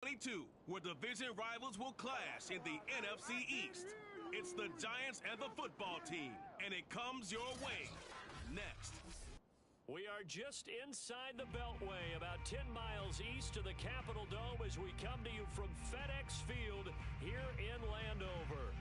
22, where division rivals will clash in the NFC East. It's the Giants and the football team, and it comes your way next. We are just inside the Beltway, about 10 miles east of the Capitol Dome as we come to you from FedEx Field here in Landover.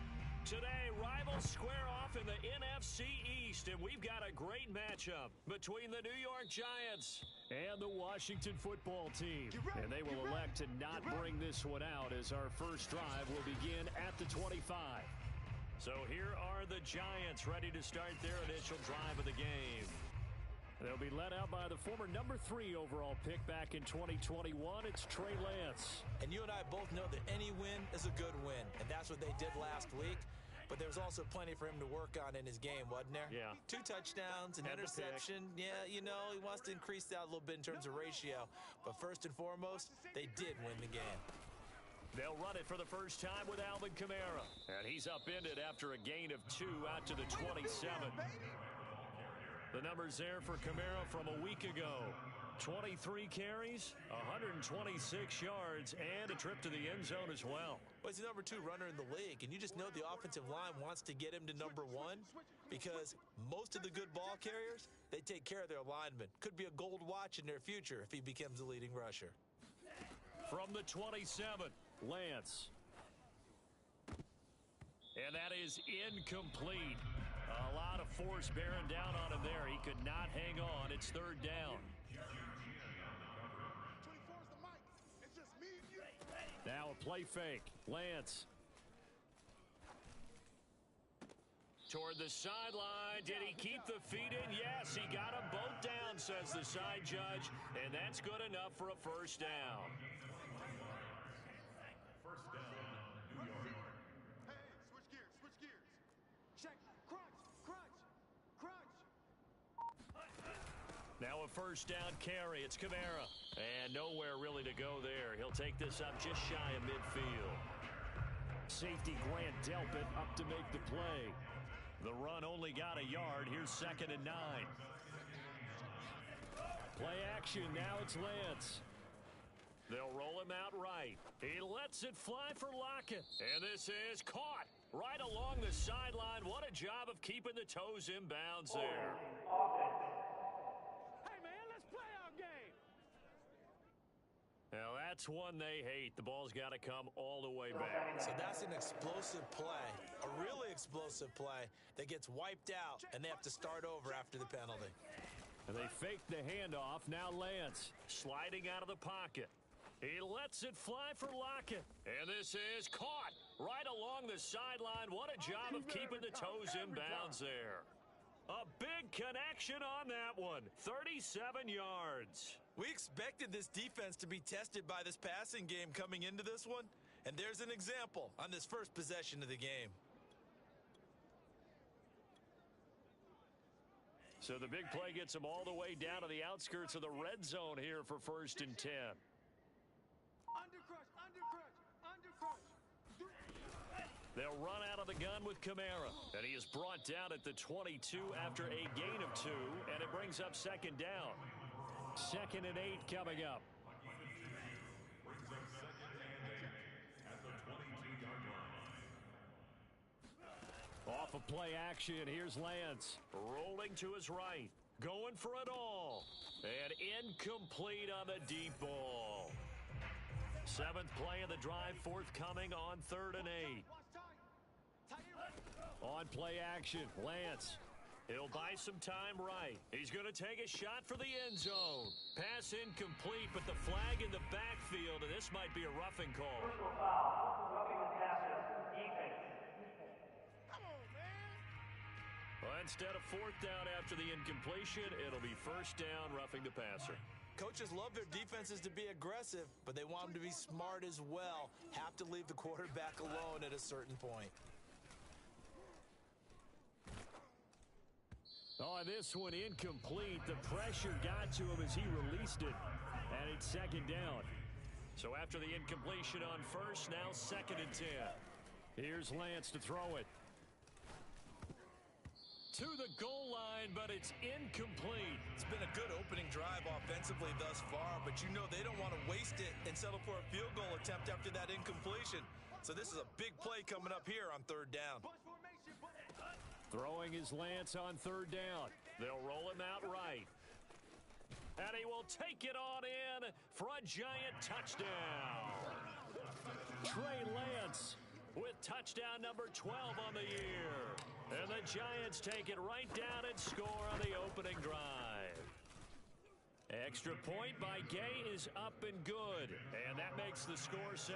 Today, rivals square off in the NFC East, and we've got a great matchup between the New York Giants and the Washington football team. And they will elect to not bring this one out as our first drive will begin at the 25. So here are the Giants ready to start their initial drive of the game. They'll be led out by the former number 3 overall pick back in 2021. It's Trey Lance. And you and I both know that any win is a good win, and that's what they did last week. But there was also plenty for him to work on in his game, wasn't there? Yeah. 2 touchdowns, an interception. Yeah, you know, he wants to increase that a little bit in terms of ratio. But first and foremost, they did win the game. They'll run it for the first time with Alvin Kamara. And he's upended after a gain of 2 out to the 27. The numbers there for Kamara from a week ago. 23 carries, 126 yards, and a trip to the end zone as well. Well, he's the number 2 runner in the league, and you just know the offensive line wants to get him to number 1 because most of the good ball carriers, they take care of their linemen. Could be a gold watch in their future if he becomes the leading rusher. From the 27, Lance. And that is incomplete. A lot of force bearing down on him there. He could not hang on. It's 3rd down. Now a play fake. Lance. Toward the sideline. Did he keep the feet in? Yes, he got them both down, says the side judge. And that's good enough for a first down. First down, New York. Hey, switch gears. Check, crunch. Now a first down carry. It's Kamara. And nowhere really to go there. He'll take this up just shy of midfield. Safety Grant Delpit up to make the play. The run only got a yard. Here's 2nd and 9. Play action. Now it's Lance. They'll roll him out right. He lets it fly for Lockett. And this is caught right along the sideline. What a job of keeping the toes in bounds there. Hey, man, let's play our game. Now, that's one they hate. The ball's got to come all the way back. So that's an explosive play, a really explosive play that gets wiped out, and they have to start over after the penalty. And they fake the handoff. Now Lance sliding out of the pocket. He lets it fly for Lockett. And this is caught right along the sideline. What a job of keeping the toes in bounds there. A big connection on that one. 37 yards. We expected this defense to be tested by this passing game coming into this one. And there's an example on this first possession of the game. So the big play gets them all the way down to the outskirts of the red zone here for 1st and 10. Under crush. They'll run out of the gun with Kamara. And he is brought down at the 22 after a gain of 2. And it brings up 2nd down. 2nd and 8 coming up. Brings up 2nd and 8 at the 22-yard line. Off of play action, here's Lance. Rolling to his right. Going for it all. And incomplete on the deep ball. 7th play of the drive forthcoming on 3rd and 8. On play action, Lance. He'll buy some time right. He's going to take a shot for the end zone. Pass incomplete, but the flag in the backfield, and this might be a roughing call. Personal foul, roughing the passer, defense. Come on, man. Well, instead of 4th down after the incompletion, it'll be 1st down, roughing the passer. Coaches love their defenses to be aggressive, but they want them to be smart as well. Have to leave the quarterback alone at a certain point. Oh, this one incomplete. The pressure got to him as he released it. And it's 2nd down. So after the incompletion on 1st, now 2nd and 10. Here's Lance to throw it. to the goal line, but it's incomplete. It's been a good opening drive offensively thus far, but you know they don't want to waste it and settle for a field goal attempt after that incompletion. So this is a big play coming up here on third down. Throwing his Lance on third down. They'll roll him out right. And he will take it on in for a giant touchdown. Trey Lance with touchdown number 12 on the year. And the Giants take it right down and score on the opening drive. Extra point by Gay is up and good. And that makes the score 7-0.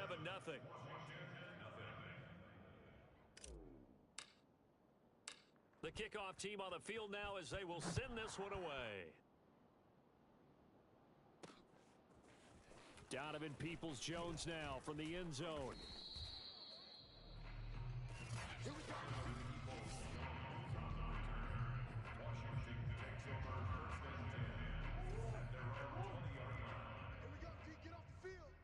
The kickoff team on the field now as they will send this one away. Donovan Peoples-Jones now from the end zone. Here we go. Washington takes over first and 10 at their own 20-yard line. Here we go, D, get off the field.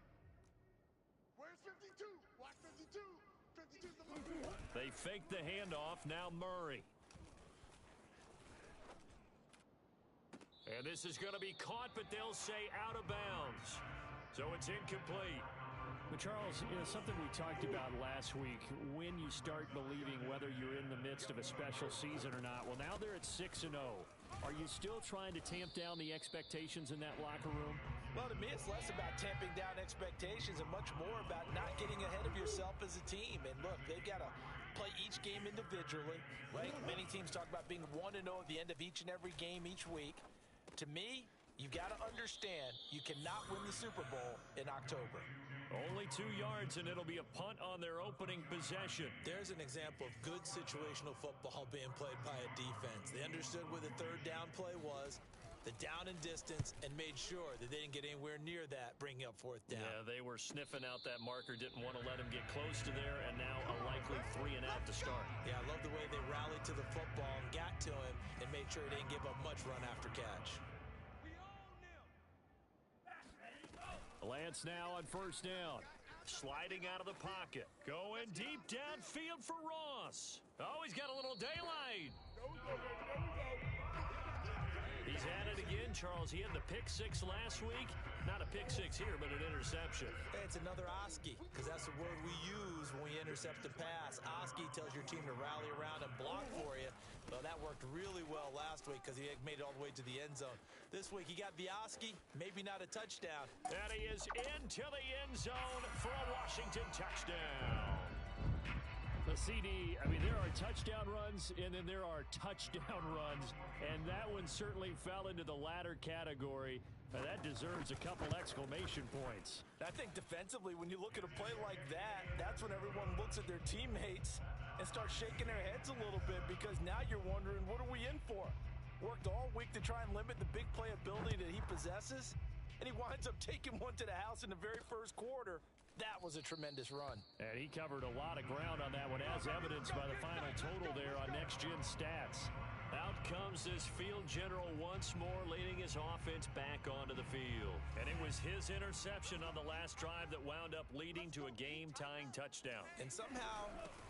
Where's 52? Block 52. 52's the number. They fake the handoff, now Murray. And this is going to be caught, but they'll say out of bounds. So it's incomplete. But Charles, something we talked about last week, when you start believing whether you're in the midst of a special season or not. Well, now they're at 6-0. Are you still trying to tamp down the expectations in that locker room? Well, to me, it's less about tamping down expectations and much more about not getting ahead of yourself as a team. And look, they've got to play each game individually, right? Many teams talk about being 1-0 at the end of each and every game each week. To me, you got to understand you cannot win the Super Bowl in October. Only 2 yards, and it'll be a punt on their opening possession. There's an example of good situational football being played by a defense. They understood where the third down play was, the down and distance, and made sure that they didn't get anywhere near that, bringing up fourth down. Yeah, they were sniffing out that marker, didn't want to let him get close to there, and now a likely 3 and out to start. Yeah, I love the way they rallied to the football and got to him and made sure he didn't give up much run after catch. Lance now on first down. Sliding out of the pocket. Going deep downfield for Ross. Oh, he's got a little daylight. He's at it again, Charles. He had the pick six last week. Not a pick six here, but an interception. Hey, it's another Oski, because that's the word we use when we intercept a pass. Oski tells your team to rally around and block for you. Well, that worked really well last week because he made it all the way to the end zone. This week, he got the Oski, maybe not a touchdown. And he is into the end zone for a Washington touchdown. The CD, I mean, there are touchdown runs, and then there are touchdown runs, and that one certainly fell into the latter category. That deserves a couple exclamation points. I think defensively, when you look at a play like that, that's when everyone looks at their teammates and starts shaking their heads a little bit, because now you're wondering, what are we in for? Worked all week to try and limit the big play ability that he possesses, and he winds up taking one to the house in the very first quarter. That was a tremendous run. And he covered a lot of ground on that one, as evidenced by the final total there on Next Gen Stats. Out comes this field general once more, leading his offense back onto the field. And it was his interception on the last drive that wound up leading to a game-tying touchdown. And somehow,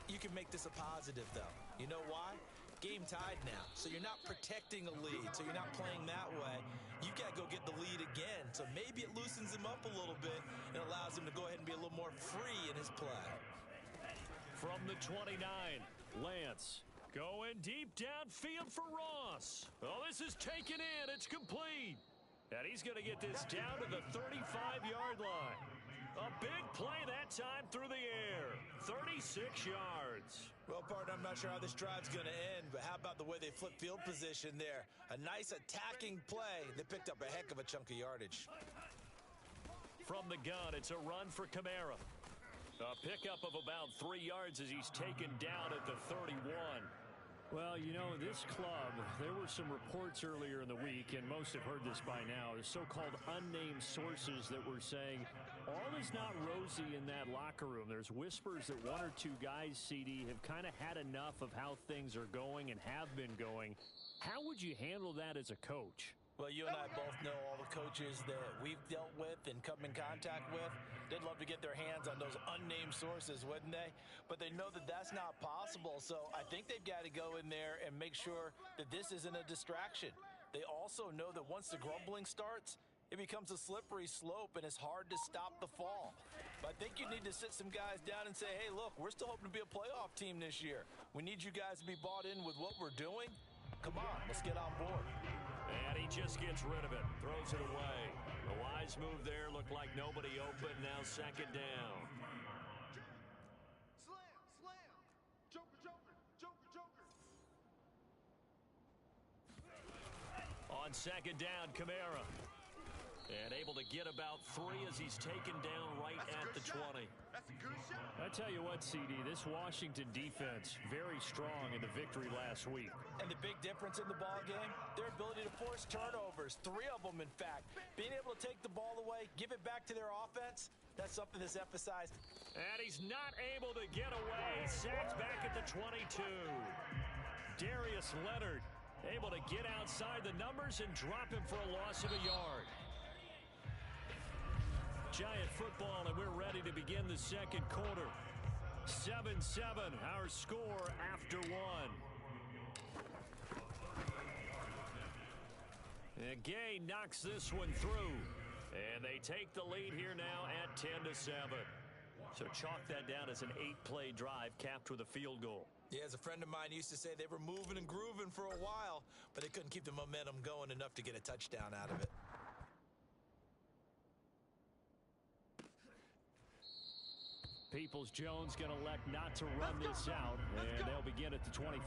you can make this a positive, though. You know why? Game tied now, so you're not protecting a lead, so you're not playing that way. You've got to go get the lead again, so maybe it loosens him up a little bit and allows him to go ahead and be a little more free in his play. From the 29, Lance going deep downfield for Ross. Oh, this is taken in. It's complete. And he's going to get this down to the 35-yard line. A big play that time through the air. 36 yards. Well, partner, I'm not sure how this drive's going to end, but how about the way they flip field position there? A nice attacking play. They picked up a heck of a chunk of yardage. From the gun, it's a run for Kamara. A pickup of about 3 yards as he's taken down at the 31. Well, you know, this club, there were some reports earlier in the week, and most have heard this by now, the so-called unnamed sources that were saying all is not rosy in that locker room. There's whispers that 1 or 2 guys, CD, have kind of had enough of how things are going and have been going. How would you handle that as a coach? Well, you and I both know all the coaches that we've dealt with and come in contact with. They'd love to get their hands on those unnamed sources, wouldn't they? But they know that that's not possible, so I think they've got to go in there and make sure that this isn't a distraction. They also know that once the grumbling starts, it becomes a slippery slope, and it's hard to stop the fall. But I think you need to sit some guys down and say, hey, look, we're still hoping to be a playoff team this year. We need you guys to be bought in with what we're doing. Come on, let's get on board. And he just gets rid of it, throws it away. A wise move there, looked like nobody open, now second down. Slam, slam. Joker, joker, joker, joker. On second down, Kamara. And able to get about 3 as he's taken down right at the 20. That's a good shot. I tell you what, CD, this Washington defense, very strong in the victory last week. And the big difference in the ball game, their ability to force turnovers, 3 of them, in fact. Being able to take the ball away, give it back to their offense, that's something that's emphasized. And he's not able to get away. Sacked back at the 22. Darius Leonard able to get outside the numbers and drop him for a loss of a yard. Giant football, and we're ready to begin the second quarter. 7-7, our score after 1. And Gay knocks this one through. And they take the lead here now at 10-7. So chalk that down as an 8-play drive capped with a field goal. Yeah, as a friend of mine used to say, they were moving and grooving for a while, but they couldn't keep the momentum going enough to get a touchdown out of it. Peoples-Jones going to elect not to run this out, and they'll begin at the 25.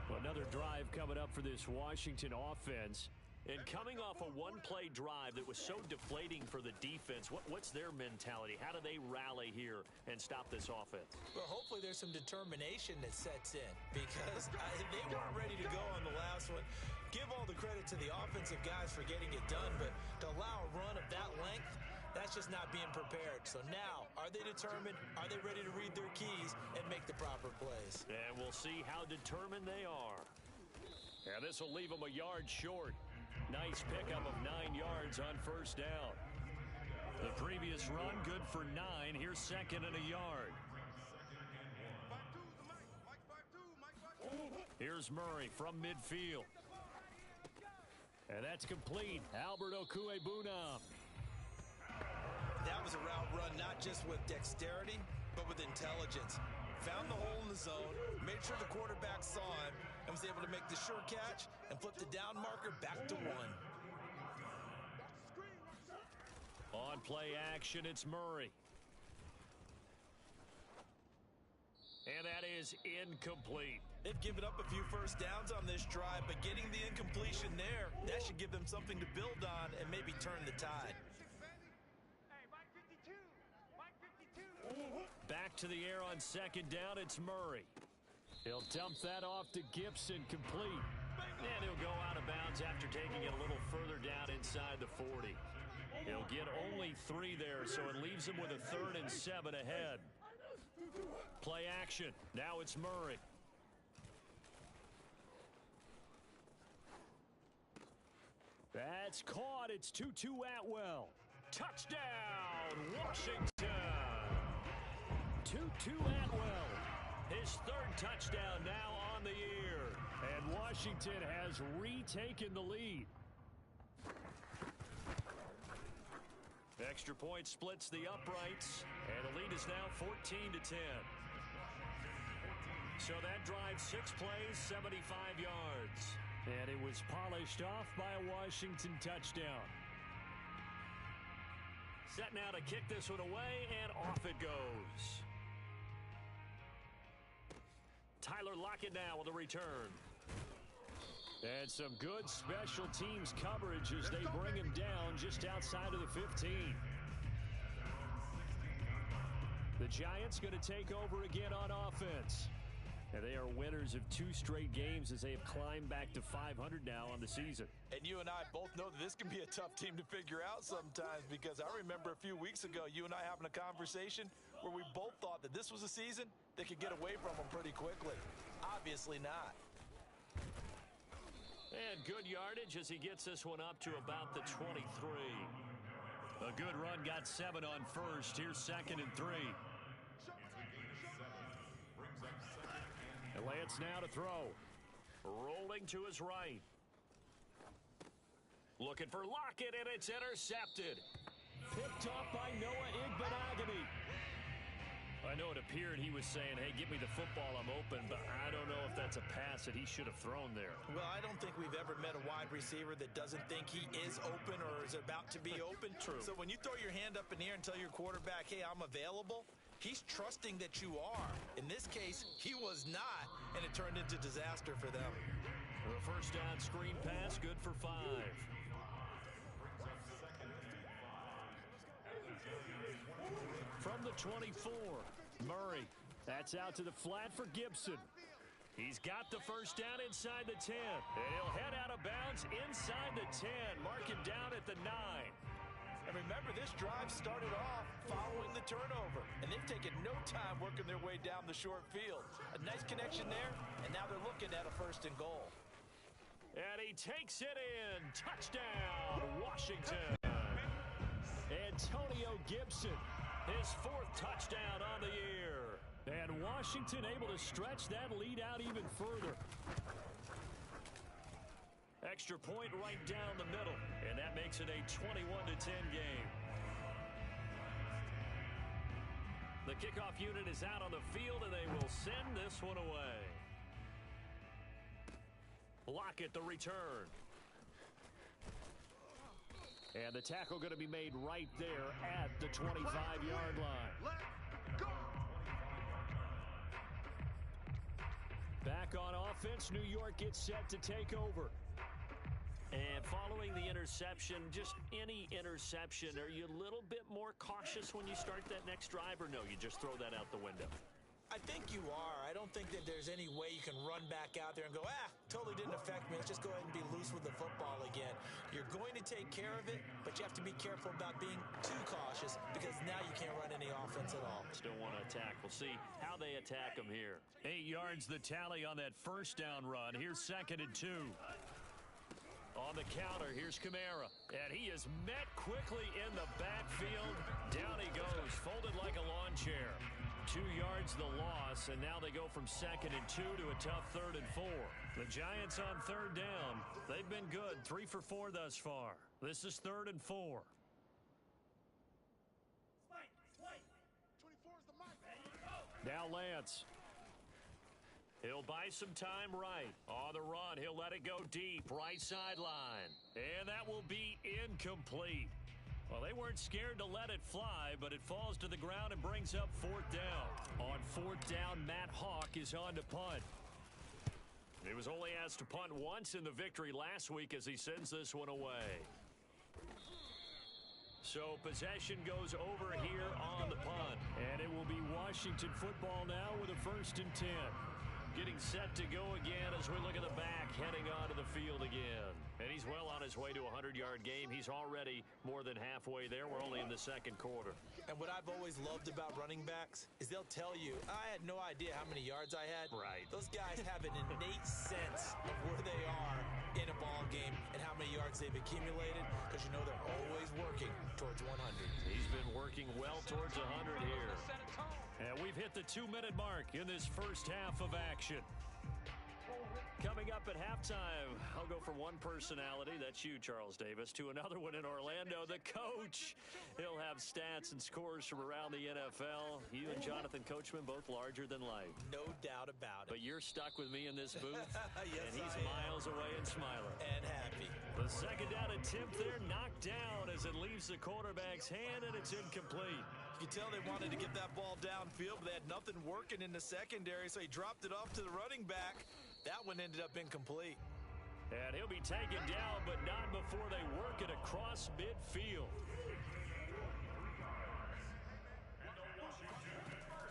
Well, another drive coming up for this Washington offense. And coming off a one-play drive that was so deflating for the defense, what's their mentality? How do they rally here and stop this offense? Well, hopefully there's some determination that sets in, because they weren't ready to go on the last one. Give all the credit to the offensive guys for getting it done, but to allow a run of that length, that's just not being prepared. So now, are they determined? Are they ready to read their keys and make the proper plays? And we'll see how determined they are. And this will leave them a yard short. Nice pickup of 9 yards on first down. The previous run, good for 9. Here's second and a yard. Here's Murray from midfield. And that's complete. Albert Okwuegbunam. That was a route run not just with dexterity, but with intelligence. Found the hole in the zone, made sure the quarterback saw him, and was able to make the sure catch and flip the down marker back to 1. On play action, it's Murray. And that is incomplete. They've given up a few first downs on this drive, but getting the incompletion there, that should give them something to build on and maybe turn the tide. Back to the air on second down, it's Murray. He'll dump that off to Gibson, complete. And he'll go out of bounds after taking it a little further down inside the 40. He'll get only 3 there, so it leaves him with a 3rd and 7 ahead. Play action. Now it's Murray. That's caught. It's 2-2 Atwell. Touchdown, Washington. 2-2 Atwell. His 3rd touchdown now on the year. And Washington has retaken the lead. Extra point splits the uprights, and the lead is now 14-10. So that drive, 6 plays, 75 yards. And it was polished off by a Washington touchdown. Set now to kick this one away, and off it goes. Tyler Lockett now with a return. And some good special teams coverage as they bring him down just outside of the 15. The Giants going to take over again on offense. And they are winners of 2 straight games as they have climbed back to 500 now on the season. And you and I both know that this can be a tough team to figure out sometimes, because I remember a few weeks ago you and I having a conversation where we both thought that this was a season that could get away from them pretty quickly. Obviously not. And good yardage as he gets this one up to about the 23. A good run, got 7 on first. Here's 2nd and 3. And Lance now to throw. Rolling to his right. Looking for Lockett, and it's intercepted. Picked off by Noah Igbenogany. I know it appeared he was saying, hey, give me the football, I'm open, but I don't know if that's a pass that he should have thrown there. Well, I don't think we've ever met a wide receiver that doesn't think he is open or is about to be open. True. So when you throw your hand up in the air and tell your quarterback, hey, I'm available, he's trusting that you are. In this case, he was not, and it turned into disaster for them. The first down screen pass, good for 5. From the 24, Murray. That's out to the flat for Gibson. He's got the first down inside the 10. And he'll head out of bounds inside the 10. Mark him down at the 9. And remember, this drive started off following the turnover, and they've taken no time working their way down the short field. A nice connection there, and now they're looking at a 1st and goal. And he takes it in. Touchdown, Washington. Antonio Gibson, his 4th touchdown on the year. And Washington able to stretch that lead out even further. Extra point right down the middle, and that makes it a 21-10 game. The kickoff unit is out on the field, and they will send this one away. Lockett the return. And the tackle going to be made right there at the 25-yard line. Back on offense, New York gets set to take over. And following the interception, just any interception, are you a little bit more cautious when you start that next drive, or no, you just throw that out the window? I think you are. I don't think that there's any way you can run back out there and go, totally didn't affect me. Let's just go ahead and be loose with the football again. You're going to take care of it, but you have to be careful about being too cautious because now you can't run any offense at all. Still want to attack. We'll see how they attack them here. 8 yards the tally on that first down run. Here's 2nd and 2. On the counter, here's Kamara. And he is met quickly in the backfield. Down he goes, folded like a lawn chair. 2 yards the loss, and now they go from 2nd and 2 to a tough 3rd and 4. The Giants on 3rd down. They've been good, 3 for 4 thus far. This is 3rd and 4. 24 is the mark. Now Lance. He'll buy some time right. On the run, he'll let it go deep, right sideline. And that will be incomplete. Well, they weren't scared to let it fly, but it falls to the ground and brings up 4th down. On 4th down, Matt Hawk is on to punt. He was only asked to punt once in the victory last week as he sends this one away. So possession goes over here on the punt. And it will be Washington football now with a 1st and 10. Getting set to go again as we look at the back, heading onto the field again. And he's well on his way to a 100-yard game. He's already more than halfway there. We're only in the 2nd quarter. And what I've always loved about running backs is they'll tell you, I had no idea how many yards I had. Right. Those guys have an innate sense of where they are in a ball game and how many yards they've accumulated because you know they're always working towards 100. He's been working well towards 100 here. And we've hit the 2-minute mark in this first half of action. Coming up at halftime, I'll go from one personality, that's you, Charles Davis, to another one in Orlando, the coach. He'll have stats and scores from around the NFL. You and Jonathan Coachman, both larger than life. No doubt about it. But you're stuck with me in this booth, Yes, and he's I am. miles away and smiling. And happy. The 2nd down attempt there, knocked down as it leaves the quarterback's hand, and it's incomplete. You can tell they wanted to get that ball downfield, but they had nothing working in the secondary, so he dropped it off to the running back. That one ended up incomplete. And he'll be taken down, but not before they work it across midfield.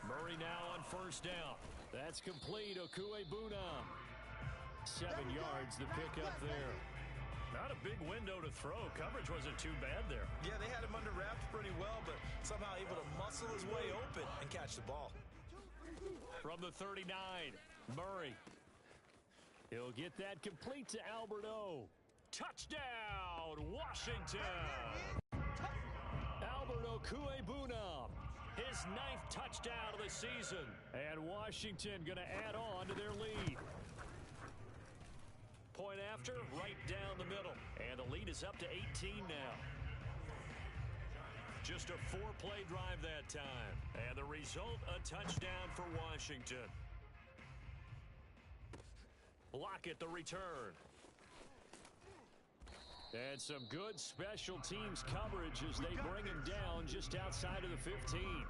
Murray now on 1st down. That's complete. Okuebunam. 7 yards the pickup there. Not a big window to throw. Coverage wasn't too bad there. Yeah, they had him under wraps pretty well, but somehow able to muscle his way open and catch the ball. From the 39, Murray. He'll get that complete to Alberto. Touchdown, Washington! Alberto Kuebunam, his 9th touchdown of the season. And Washington going to add on to their lead. Point after, right down the middle. And the lead is up to 18 now. Just a 4-play drive that time. And the result, a touchdown for Washington. Lockett the return. And some good special teams coverage as they bring him down just outside of the 15.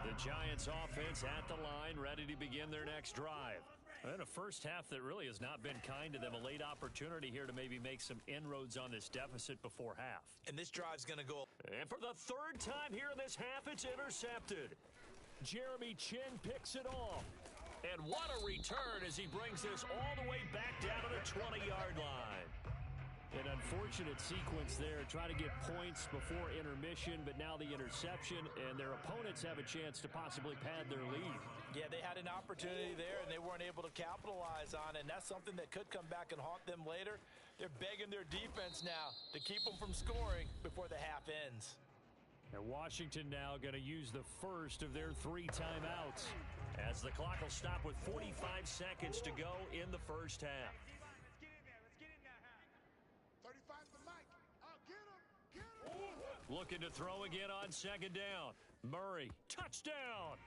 The Giants offense at the line, ready to begin their next drive. And a first half that really has not been kind to them. A late opportunity here to maybe make some inroads on this deficit before half. And this drive's going to go. And for the 3rd time here in this half, it's intercepted. Jeremy Chin picks it off. And what a return as he brings this all the way back down to the 20-yard line. An unfortunate sequence there, trying to get points before intermission, but now the interception, and their opponents have a chance to possibly pad their lead. Yeah, they had an opportunity there, and they weren't able to capitalize on it, and that's something that could come back and haunt them later. They're begging their defense now to keep them from scoring before the half ends. And Washington now going to use the first of their 3 timeouts, as the clock will stop with 45 seconds to go in the first half. Looking to throw again on 2nd down. Murray, touchdown!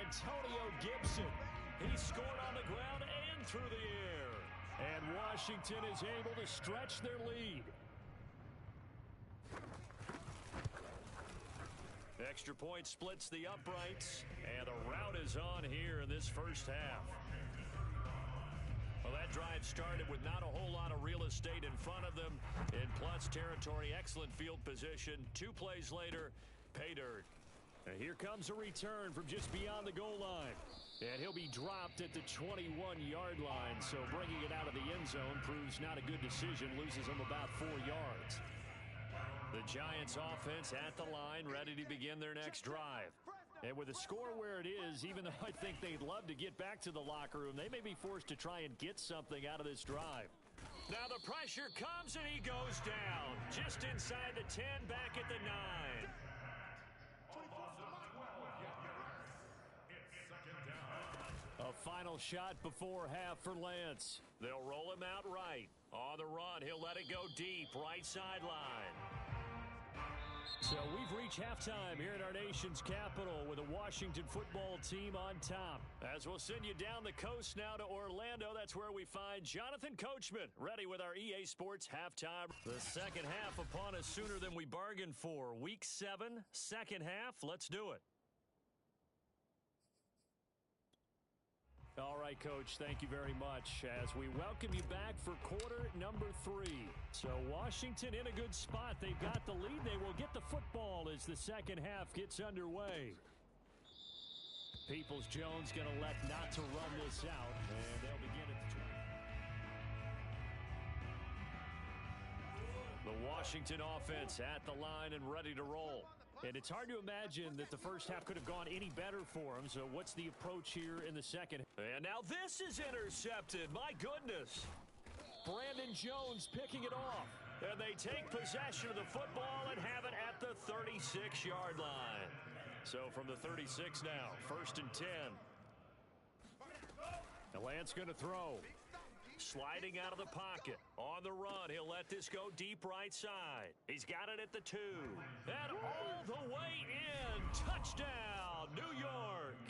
Antonio Gibson, he scored on the ground and through the air. And Washington is able to stretch their lead. Extra point splits the uprights, and the route is on here in this first half. Well, that drive started with not a whole lot of real estate in front of them. In plus territory, excellent field position. 2 plays later, pay dirt. And here comes a return from just beyond the goal line. And he'll be dropped at the 21-yard line. So bringing it out of the end zone proves not a good decision. Loses him about 4 yards. The Giants offense at the line, ready to begin their next drive. And with the score where it is, even though I think they'd love to get back to the locker room, they may be forced to try and get something out of this drive. Now the pressure comes and he goes down. Just inside the 10, back at the 9. A final shot before half for Lance. They'll roll him out right. On the run, he'll let it go deep, right sideline. So we've reached halftime here in our nation's capital with a Washington football team on top. As we'll send you down the coast now to Orlando, that's where we find Jonathan Coachman ready with our EA Sports halftime. The second half upon us sooner than we bargained for. Week 7, second half. Let's do it. All right, Coach, thank you very much as we welcome you back for quarter number 3. So Washington in a good spot. They've got the lead. They will get the football as the second half gets underway. Peoples-Jones going to elect not to run this out, and they'll begin at the 20. The Washington offense at the line and ready to roll. And it's hard to imagine that the first half could have gone any better for them. So what's the approach here in the second? And now this is intercepted. My goodness. Brandon Jones picking it off. And they take possession of the football and have it at the 36-yard line. So from the 36 now, 1st and 10. And Lance going to throw. Sliding out of the pocket. On the run, he'll let this go deep right side. He's got it at the 2. And all the way in. Touchdown, New York.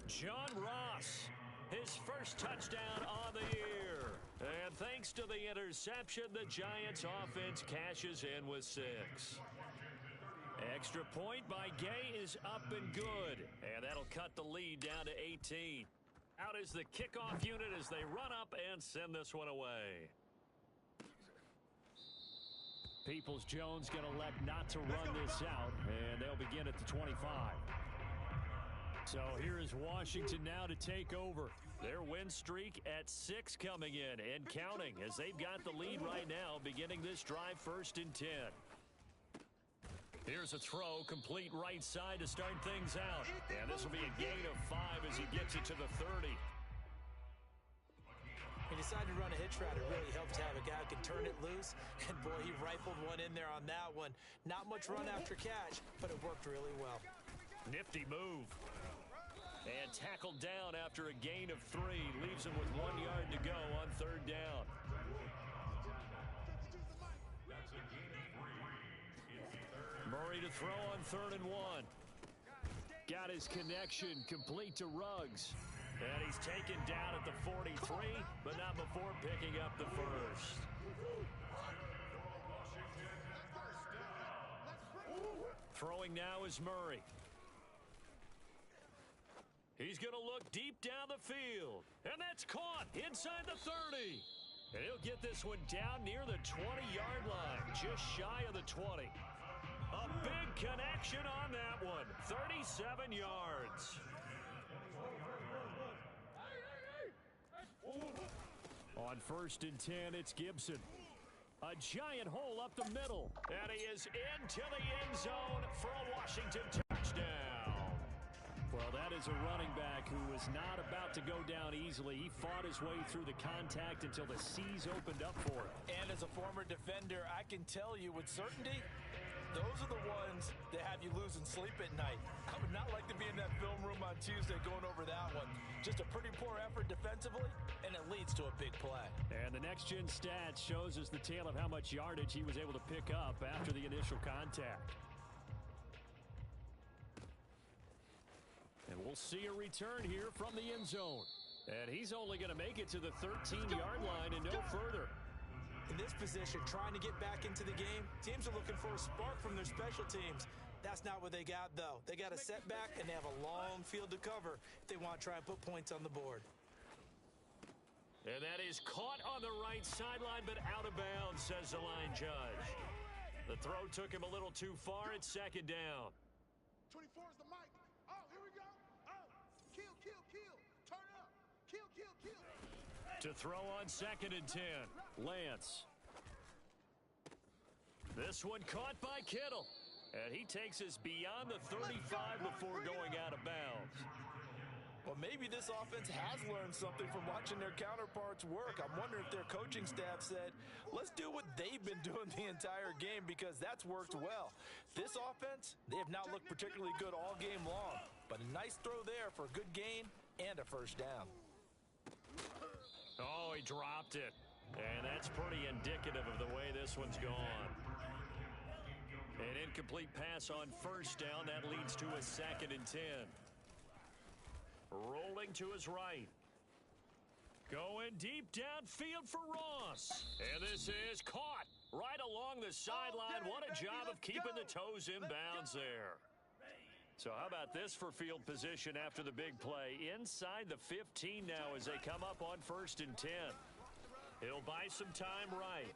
John Ross, his first touchdown on the year. And thanks to the interception, the Giants offense cashes in with 6. Extra point by Gay is up and good. And that'll cut the lead down to 18. Out is the kickoff unit as they run up and send this one away. Peoples-Jones going to elect not to run this out, and they'll begin at the 25. So here is Washington now to take over. Their win streak at 6 coming in and counting as they've got the lead right now, beginning this drive 1st and 10. Here's a throw, complete right side to start things out. And this will be a gain of 5 as he gets it to the 30. decided to run a hitch route, it really helps to have a guy who can turn it loose. And boy, he rifled one in there on that one. Not much run after catch, but it worked really well. Nifty move. And tackled down after a gain of 3. Leaves him with 1 yard to go on 3rd down. Murray to throw on 3rd and 1. Got his connection complete to Ruggs. And he's taken down at the 43, but not before picking up the first. Throwing now is Murray. He's going to look deep down the field. And that's caught inside the 30. And he'll get this one down near the 20-yard line, just shy of the 20. A big connection on that one, 37 yards. On 1st and 10, it's Gibson. A giant hole up the middle. And he is into the end zone for a Washington touchdown. Well, that is a running back who was not about to go down easily. He fought his way through the contact until the seas opened up for him. And as a former defender, I can tell you with certainty, those are the ones that have you losing sleep at night. I would not like to be in that film room on Tuesday going over that one. Just a pretty poor effort defensively, and it leads to a big play. And the next-gen stats shows us the tale of how much yardage he was able to pick up after the initial contact. And we'll see a return here from the end zone. And he's only going to make it to the 13-yard line and no further. In this position, trying to get back into the game, teams are looking for a spark from their special teams. That's not what they got, though. They got a setback, and they have a long field to cover if they want to try and put points on the board. And that is caught on the right sideline, but out of bounds, says the line judge. The throw took him a little too far. It's 2nd down. 24 is the mic. Oh, here we go. Oh, kill, kill, kill. Turn up. Kill, kill, kill. To throw on 2nd and 10, Lance. This one caught by Kittle. And he takes us beyond the 35 before going out of bounds. Well, maybe this offense has learned something from watching their counterparts work. I'm wondering if their coaching staff said, let's do what they've been doing the entire game, because that's worked well. This offense, they have not looked particularly good all game long, but a nice throw there for a good gain and a 1st down. Oh, he dropped it. And that's pretty indicative of the way this one's gone. An incomplete pass on 1st down. That leads to a 2nd and 10. Rolling to his right. Going deep downfield for Ross. And this is caught right along the sideline. What a job of keeping the toes in bounds there. So how about this for field position after the big play? Inside the 15 now as they come up on 1st and 10. He'll buy some time right.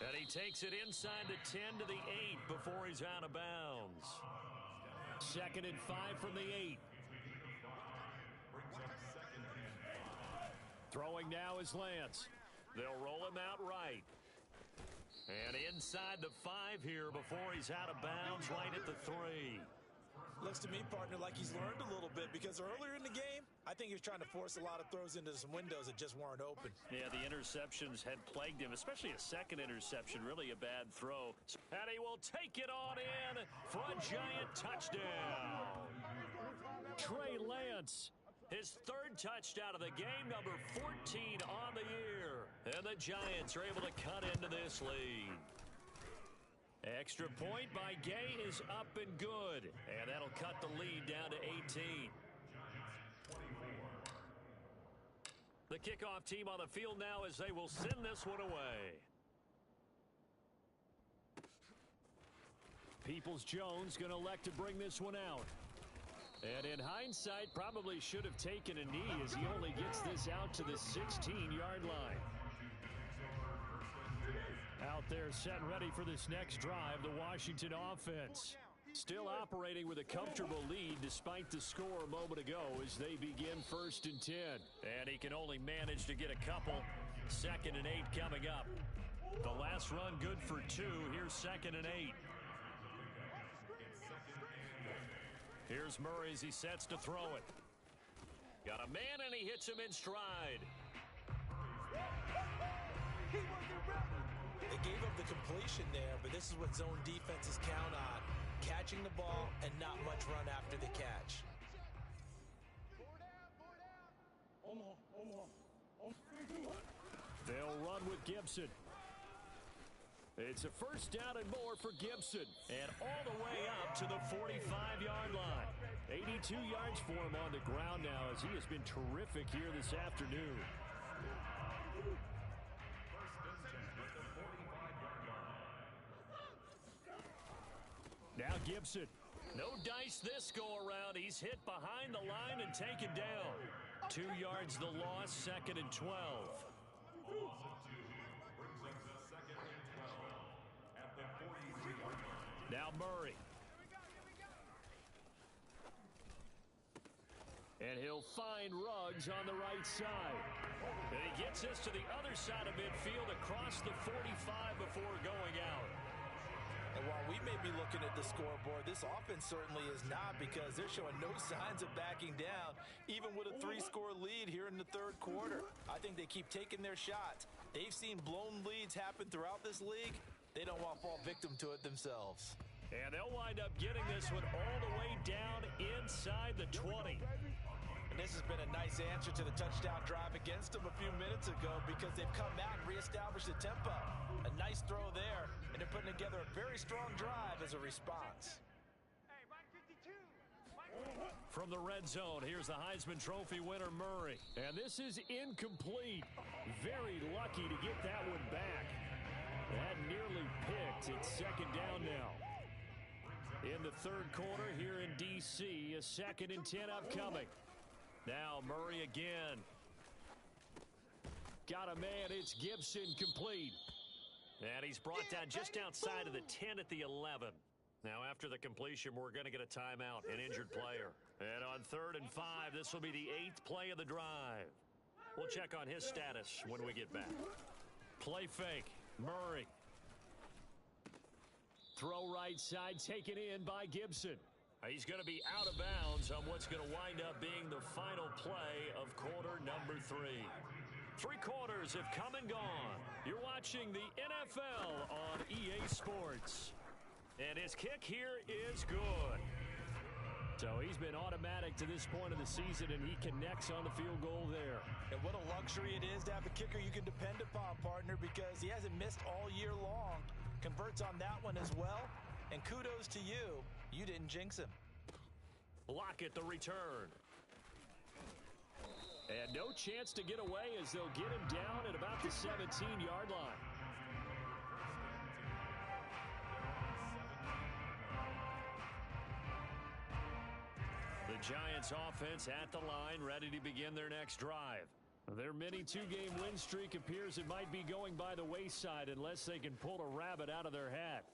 And he takes it inside the 10 to the 8 before he's out of bounds. 2nd and 5 from the 8. Throwing now is Lance. They'll roll him out right. And inside the 5 here before he's out of bounds right at the 3. Looks to me, partner, like he's learned a little bit, because earlier in the game, I think he was trying to force a lot of throws into some windows that just weren't open. Yeah, the interceptions had plagued him, especially a 2nd interception, really a bad throw. And he will take it on in for a giant touchdown. Trey Lance, his 3rd touchdown of the game, number 14 on the year. And the Giants are able to cut into this lead. Extra point by Gay is up and good. And that'll cut the lead down to 18. The kickoff team on the field now as they will send this one away. Peoples-Jones going to elect to bring this one out. And in hindsight, probably should have taken a knee as he only gets this out to the 16-yard line. Out there set and ready for this next drive, the Washington offense. Still operating with a comfortable lead despite the score a moment ago as they begin 1st and 10. And he can only manage to get a couple. 2nd and 8 coming up. The last run good for 2. Here's 2nd and 8. Here's Murray as he sets to throw it. Got a man and he hits him in stride. They gave up the completion there, but this is what zone defenses count on. Catching the ball and not much run after the catch. They'll run with Gibson. It's a first down and more for Gibson. And all the way up to the 45-yard line. 82 yards for him on the ground now as he has been terrific here this afternoon. Now Gibson. No dice this go-around. He's hit behind the line and taken down. 2 yards the loss, 2nd and 12. Now Murray. And he'll find Ruggs on the right side. And he gets this to the other side of midfield across the 45 before going out. And while we may be looking at the scoreboard, this offense certainly is not, because they're showing no signs of backing down, even with a 3-score lead here in the third quarter. I think they keep taking their shots. They've seen blown leads happen throughout this league. They don't want to fall victim to it themselves. And they'll wind up getting this one all the way down inside the 20. And this has been a nice answer to the touchdown drive against them a few minutes ago, because they've come out and reestablished the tempo. A nice throw there, and they're putting together a very strong drive as a response. From the red zone, here's the Heisman Trophy winner, Murray. And this is incomplete. Very lucky to get that one back. That nearly picked. It's 2nd down now. In the third quarter here in D.C., a 2nd and 10 upcoming. Now Murray again. Got a man. It's Gibson, complete. And he's brought down just outside of the 10 at the 11. Now after the completion, we're going to get a timeout, an injured player. And on 3rd and 5, this will be the 8th play of the drive. We'll check on his status when we get back. Play fake. Murray. Throw right side, taken in by Gibson. He's going to be out of bounds on what's going to wind up being the final play of quarter number 3. 3 quarters have come and gone. You're watching the NFL on EA Sports. And his kick here is good. So he's been automatic to this point of the season, and he connects on the field goal there. And what a luxury it is to have a kicker you can depend upon, partner, because he hasn't missed all year long. Converts on that one as well. And kudos to you. You didn't jinx him. Lockett the return. And no chance to get away as they'll get him down at about the 17-yard line. The Giants offense at the line, ready to begin their next drive. Their mini 2-game win streak appears it might be going by the wayside unless they can pull a rabbit out of their hat.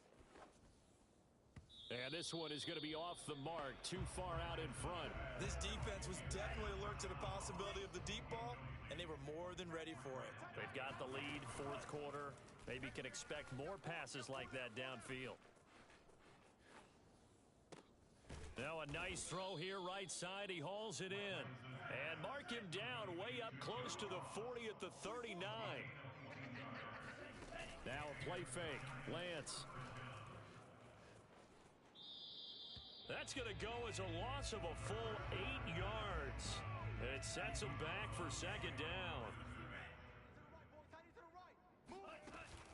And this one is going to be off the mark, too far out in front. This defense was definitely alert to the possibility of the deep ball, and they were more than ready for it. They've got the lead, 4th quarter. Maybe can expect more passes like that downfield. Now a nice throw here right side. He hauls it in. And mark him down way up close to the 40 at the 39. Now a play fake. Lance. That's going to go as a loss of a full 8 yards. And it sets him back for 2nd down.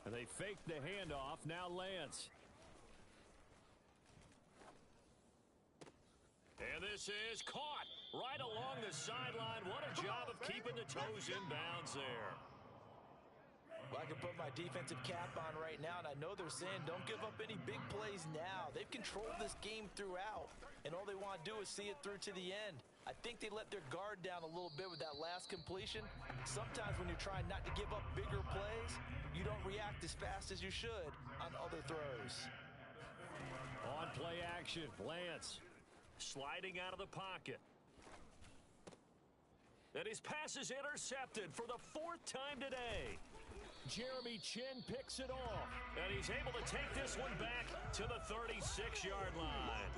And they fake the handoff. Now Lance. And this is caught right along the sideline. What a job of keeping the toes in bounds there. Well, I can put my defensive cap on right now, and I know they're saying don't give up any big plays now. They've controlled this game throughout, and all they want to do is see it through to the end. I think they let their guard down a little bit with that last completion. Sometimes when you're trying not to give up bigger plays, you don't react as fast as you should on other throws. On play action, Lance sliding out of the pocket. And his pass is intercepted for the 4th time today. Jeremy Chin picks it off. And he's able to take this one back to the 36-yard line.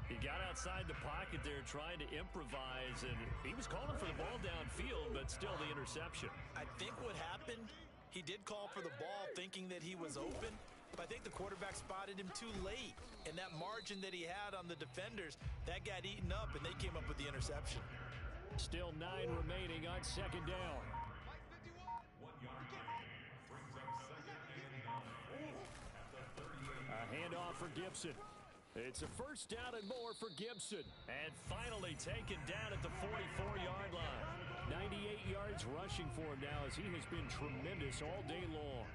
He got outside the pocket there trying to improvise, and he was calling for the ball downfield, but still the interception. I think what happened He did call for the ball thinking that he was open, but I think the quarterback spotted him too late. And that margin that he had on the defenders, that got eaten up, and they came up with the interception. Still 9 remaining on second down. 1 yard gain. Brings up 2nd and 9. At the 38. A handoff for Gibson. It's a first down and more for Gibson. And finally taken down at the 44-yard line. 98 yards rushing for him now as he has been tremendous all day long.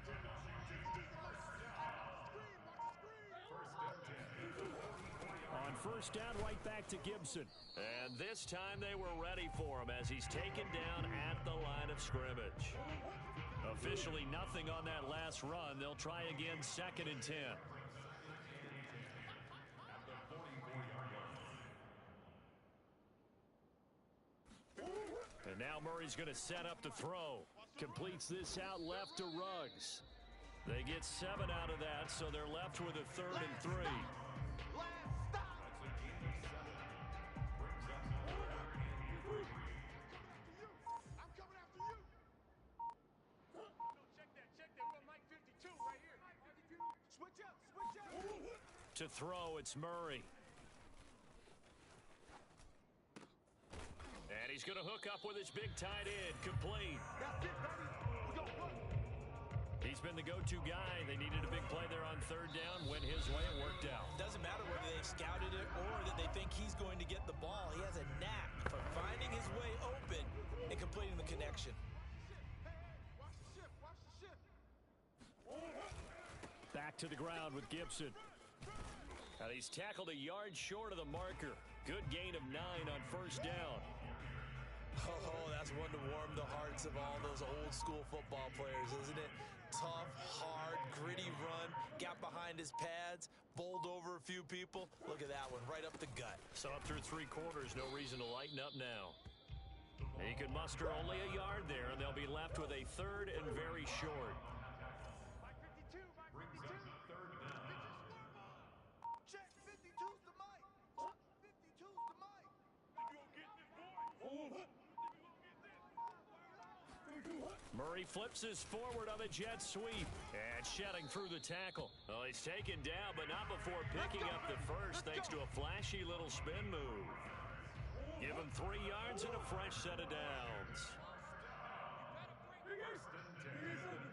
On first down, right back to Gibson. And this time they were ready for him as he's taken down at the line of scrimmage. Officially nothing on that last run. They'll try again 2nd and 10. And now Murray's going to set up the throw. Completes this out left to Ruggs. They get 7 out of that, so they're left with a 3rd and 3. To throw, it's Murray. And he's going to hook up with his big tight end, complete. He's been the go-to guy. They needed a big play there on 3rd down. Went his way, it worked out. Doesn't matter whether they've scouted it or that they think he's going to get the ball. He has a knack for finding his way open and completing the connection. Back to the ground with Gibson. And he's tackled a yard short of the marker. Good gain of 9 on first down. Oh, that's one to warm the hearts of all those old school football players, isn't it? Tough, hard, gritty run, got behind his pads, bowled over a few people. Look at that one, right up the gut. So up through 3 quarters, no reason to lighten up now. He could muster only a yard there, and they'll be left with a 3rd and very short. Brings up 3rd down. Check, 52's the mic. 52's the mic. Murray flips his forward on a jet sweep. And shedding through the tackle. Well, he's taken down, but not before picking up the first thanks to a flashy little spin move. Give him 3 yards and a fresh set of downs. 1st and 10.